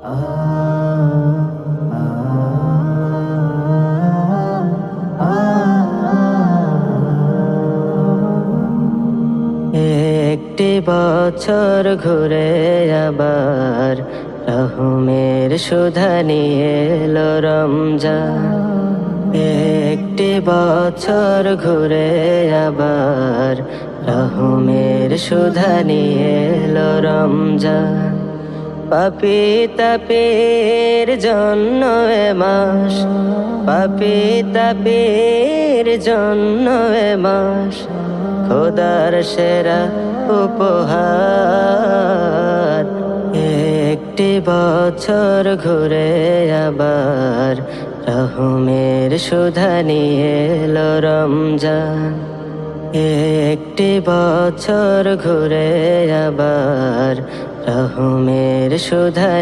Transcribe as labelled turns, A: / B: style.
A: একটি বছর ঘুরে আবার রহমের সুধা নিয়ে এলো রমজান। একটি বছর ঘুরে আবার রহমের সুধা নিয়ে এলো রমজান। পাপী তাপীর জন্য এ মাস, পাপী তাপীর জন্য এ মাস, খোদার সেরা উপহার। একটি বছর ঘুরে আবার রহমের সুধা নিয়ে এলো রমজান। একটি বছর ঘুরে আবার রহমের সুধা